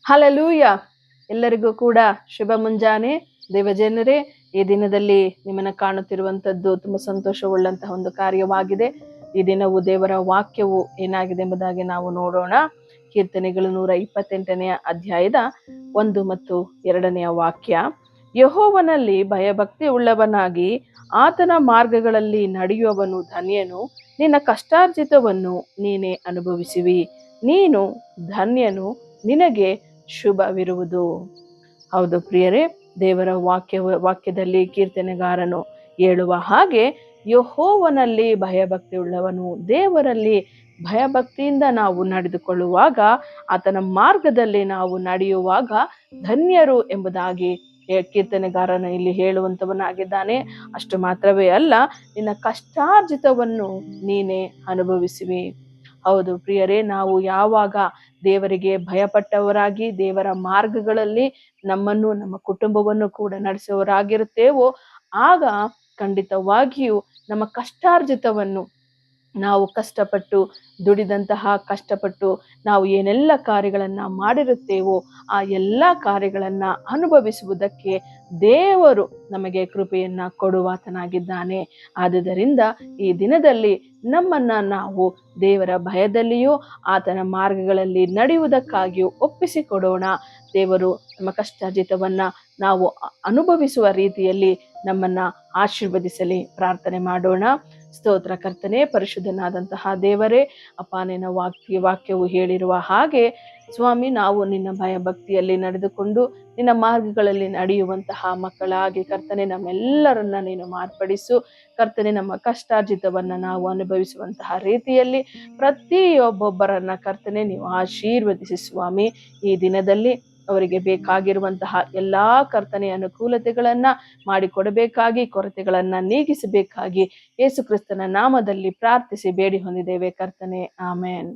Hallelujah. ಎಲ್ಲರಿಗೂ ಕೂಡ ಶುಭ ಮುಂಜಾನೆ. ದೇವಜನರೇ, ಈ ದಿನದಲ್ಲಿ ನಿಮ್ಮನ್ನ ಕಾಣುತ್ತಿರುವಂತದ್ದು ತುಂಬಾ ಸಂತೋಷವುಳ್ಳಂತಹ ಒಂದು ಕಾರ್ಯವಾಗಿದೆ. ಈ ದಿನವು ದೇವರ ವಾಕ್ಯವು ಏನಾಗಿದೆ ಎಂಬುದಾಗಿ ನಾವು ನೋಡೋಣ. ಕೀರ್ತನೆಗಳು 128ನೇ ಅಧ್ಯಾಯದ 1 ಮತ್ತು 2ನೇ ವಾಕ್ಯ. ಯೆಹೋವನಲ್ಲಿ ಭಯಭಕ್ತಿ ಉಳ್ಳವನಾಗಿ ಆತನ ಮಾರ್ಗಗಳಲ್ಲಿ ನಡೆಯುವವನು ಧನ್ಯನು. ನಿನ್ನ ಕಷ್ಟಾರ್ಜಿತವನ್ನು ನೀನೇ ಅನುಭವಿಸುವಿ. ನೀನು ಧನ್ಯನು, ನಿನಗೆ ಶುಭವಿರುವುದು. ಹೌದು ಪ್ರಿಯರೇ, ದೇವರ ವಾಕ್ಯದಲ್ಲಿ ಕೀರ್ತನೆಗಾರನು ಹೇಳುವ ಹಾಗೆ ಯೆಹೋವನಲ್ಲಿ ಭಯಭಕ್ತಿ ಉಳ್ಳವನು, ದೇವರಲ್ಲಿ ಭಯಭಕ್ತಿಯಿಂದ ನಾವು ನಡೆದುಕೊಳ್ಳುವಾಗ, ಆತನ ಮಾರ್ಗದಲ್ಲಿ ನಾವು ನಡೆಯುವಾಗ ಧನ್ಯರು ಎಂಬುದಾಗಿ ಕೀರ್ತನೆಗಾರನು ಇಲ್ಲಿ ಹೇಳುವಂತವನಾಗಿದ್ದಾನೆ. ಅಷ್ಟು ಮಾತ್ರವೇ ಅಲ್ಲ, ನಿನ್ನ ಕಷ್ಟಾರ್ಜಿತವನ್ನು ನೀನೇ ಅನುಭವಿಸುವಿ. ಹೌದು ಪ್ರಿಯರೇ, ನಾವು ಯಾವಾಗ ದೇವರಿಗೆ ಭಯಪಟ್ಟವರಾಗಿ ದೇವರ ಮಾರ್ಗಗಳಲ್ಲಿ ನಮ್ಮನ್ನು ನಮ್ಮ ಕುಟುಂಬವನ್ನು ಕೂಡ ನಡೆಸುವವರಾಗಿರುತ್ತೇವೋ, ಆಗ ಖಂಡಿತವಾಗಿಯೂ ನಮ್ಮ ಕಷ್ಟಾರ್ಜಿತವನ್ನು ನಾವು ಕಷ್ಟಪಟ್ಟು ಕಷ್ಟಪಟ್ಟು ನಾವು ಏನೆಲ್ಲ ಕಾರ್ಯಗಳನ್ನ ಮಾಡಿರುತ್ತೇವೋ ಆ ಎಲ್ಲ ಕಾರ್ಯಗಳನ್ನ ಅನುಭವಿಸುವುದಕ್ಕೆ ದೇವರು ನಮಗೆ ಕೃಪೆಯನ್ನ ಕೊಡುವಾತನಾಗಿದ್ದಾನೆ. ಆದುದರಿಂದ ಈ ದಿನದಲ್ಲಿ ನಮ್ಮನ್ನ ನಾವು ದೇವರ ಭಯದಲ್ಲಿಯೂ ಆತನ ಮಾರ್ಗಗಳಲ್ಲಿ ನಡೆಯುವುದಕ್ಕಾಗಿಯೂ ಒಪ್ಪಿಸಿಕೊಡೋಣ. ದೇವರು ನಮ್ಮ ಕಷ್ಟಾರ್ಜಿತವನ್ನ ನಾವು ಅನುಭವಿಸುವ ರೀತಿಯಲ್ಲಿ ನಮ್ಮನ್ನ ಆಶೀರ್ವದಿಸಲಿ. ಪ್ರಾರ್ಥನೆ ಮಾಡೋಣ. ಸ್ತೋತ್ರ ಕರ್ತನೆ, ಪರಿಶುದ್ಧನಾದಂತಹ ದೇವರೇ, ಅಪ್ಪ, ನಿನ್ನ ವಾಕ್ಯವು ಹೇಳಿರುವ ಹಾಗೆ ಸ್ವಾಮಿ, ನಾವು ನಿನ್ನ ಭಯಭಕ್ತಿಯಲ್ಲಿ ನಡೆದುಕೊಂಡು ನಿನ್ನ ಮಾರ್ಗಗಳಲ್ಲಿ ನಡೆಯುವಂತಹ ಮಕ್ಕಳಾಗಿ ಕರ್ತನೆ ನಮ್ಮೆಲ್ಲರನ್ನ ನೀನು ಮಾರ್ಪಡಿಸು. ಕರ್ತನೆ, ನಮ್ಮ ಕಷ್ಟಾರ್ಜಿತವನ್ನ ನಾವು ಅನುಭವಿಸುವಂತಹ ರೀತಿಯಲ್ಲಿ ಪ್ರತಿಯೊಬ್ಬೊಬ್ಬರನ್ನ ಕರ್ತನೆ ನೀವು ಆಶೀರ್ವದಿಸಿ ಸ್ವಾಮಿ. ಈ ದಿನದಲ್ಲಿ ಅವರಿಗೆ ಬೇಕಾಗಿರುವಂತಹ ಎಲ್ಲಾ ಕರ್ತನೆ ಅನುಕೂಲತೆಗಳನ್ನ ಮಾಡಿಕೊಡಬೇಕಾಗಿ, ಕೊರತೆಗಳನ್ನ ನೀಗಿಸಬೇಕಾಗಿ ಯೇಸು ಕ್ರಿಸ್ತನ ನಾಮದಲ್ಲಿ ಪ್ರಾರ್ಥಿಸಿ ಬೇಡಿ ಹೊಂದಿದ್ದೇವೆ ಕರ್ತನೆ. ಆಮೇನ್.